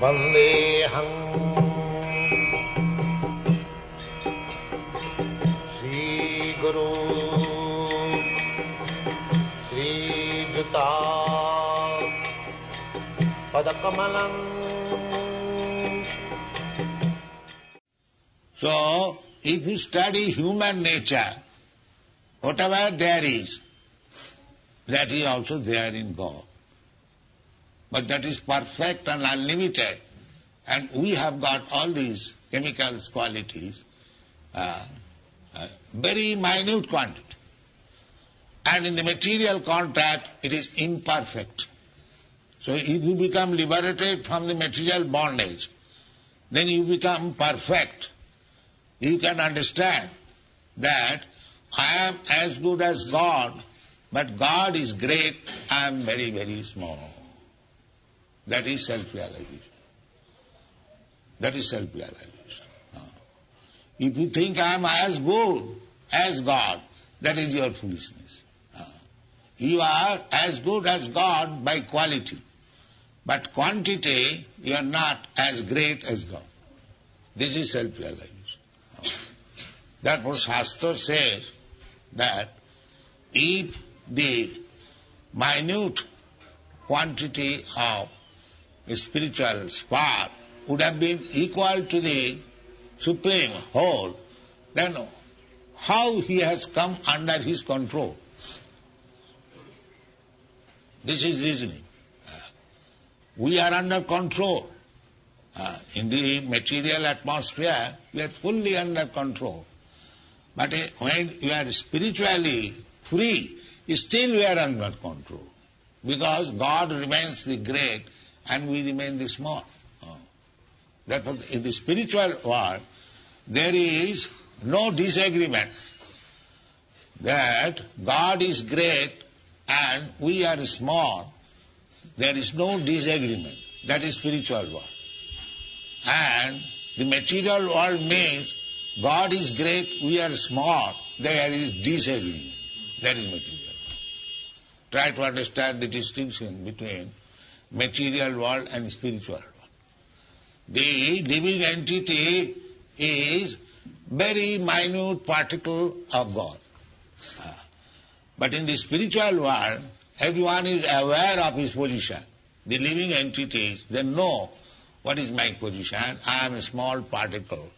Vandeham Sri Guru Sri Juta Padakamalam. So, if you study human nature, whatever there is, that is also there in God. But that is perfect and unlimited. And we have got all these chemical qualities, very minute quantity. And in the material contact, it is imperfect. So if you become liberated from the material bondage, then you become perfect. You can understand that I am as good as God, but God is great, I am very, very small. That is self-realization. That is self-realization. If you think I am as good as God, that is your foolishness. You are as good as God by quality, but quantity you are not as great as God. This is self-realization. Therefore Shastra says that if the minute quantity of spiritual spark would have been equal to the supreme whole, then how he has come under his control? This is reasoning. We are under control. In the material atmosphere, we are fully under control. But when you are spiritually free, still we are under control. Because God remains the great and we remain the small. Therefore, in the spiritual world, there is no disagreement that God is great and we are small. There is no disagreement. That is spiritual world. And the material world means God is great, we are small. There is disagreement. That is material. Try to understand the distinction between material world and spiritual world. The living entity is very minute particle of God. But in the spiritual world, everyone is aware of his position. The living entities, they know what is my position. I am a small particle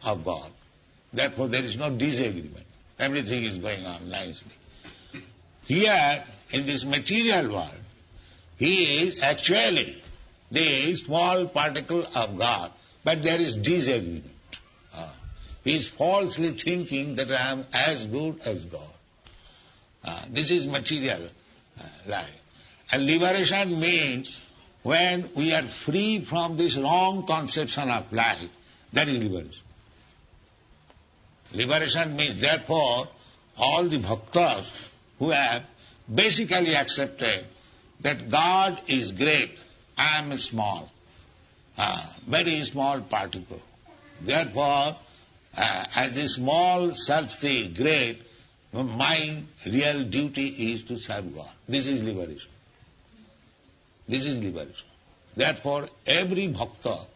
of God. Therefore there is no disagreement. Everything is going on nicely. Here, in this material world, he is actually the small particle of God, but there is disagreement. He is falsely thinking that I am as good as God. This is material life. And liberation means when we are free from this wrong conception of life, that is liberation. Liberation means, therefore, all the bhaktas who have basically accepted that God is great, I am small, very small particle. Therefore, as the small self the great, my real duty is to serve God. This is liberation. This is liberation. Therefore, every bhakta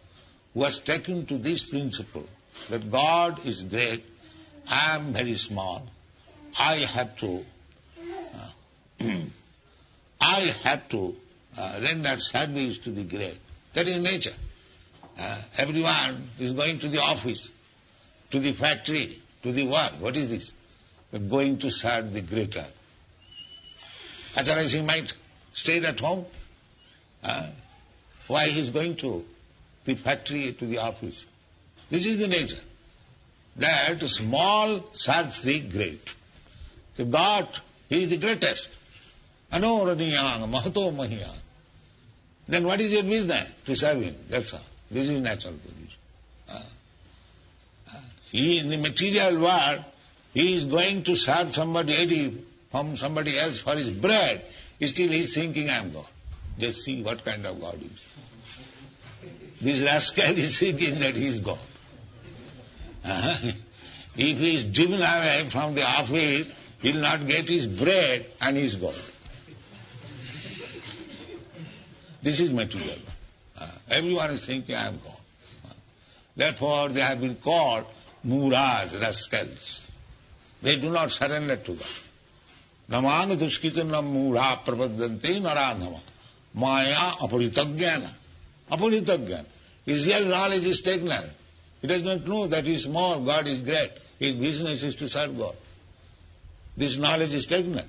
who has taken to this principle that God is great, I am very small, I have to render service to the great. That is nature. Everyone is going to the office, to the factory, to the work. What is this? Going to serve the greater. Otherwise he might stay at home. Why he is going to the factory, to the office? This is the nature. That small serves the great. So God, he is the greatest. Anoradiyang, mahato mahiyang. Then what is your business? To serve him. That's all. This is natural position. He in the material world, he is going to serve somebody else for his bread. Still he is thinking, I am God. Just see what kind of God he is. This rascal is thinking that he is God. If he is driven away from the office, He'll not get his bread and his God. This is material. Everyone is thinking, I am God. Therefore, they have been called Muras, rascals. They do not surrender to God. Namang dushkitanam mura prapadanti narandhama. Maya aparitagyana. Aparitagyana. His real knowledge is ignorant. He does not know that he is small, God is great. His business is to serve God. This knowledge is ignorant.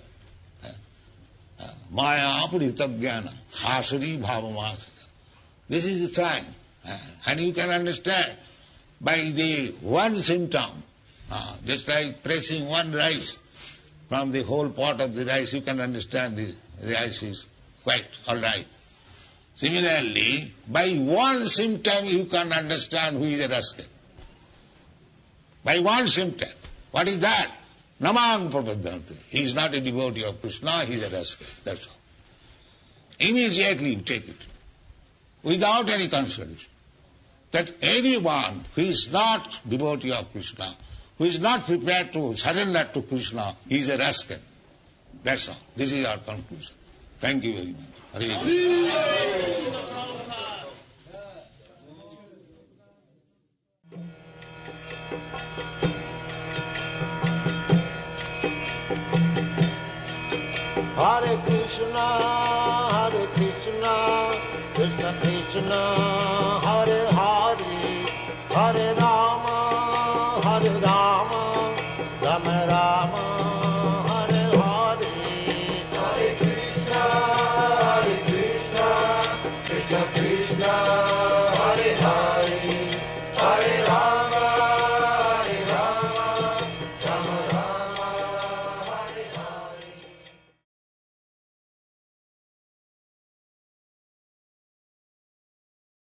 Maya aparitagyana. Asari bhavamasa. This is the time. And you can understand by the one symptom, just like pressing one rice from the whole pot of the rice, you can understand the rice is quite all right. Similarly, by one symptom you can understand who is a rascal. By one symptom. What is that? Namang prapadanti. He is not a devotee of Krishna, he is a rascal. That's all. Immediately you take it. Without any consideration. That anyone who is not devotee of Krishna, who is not prepared to surrender to Krishna, he is a rascal. That's all. This is our conclusion. Thank you very much. Hare Krishna. Hare Krishna, Krishna Krishna, Hare Hare, Hare Rama, Rama Rama.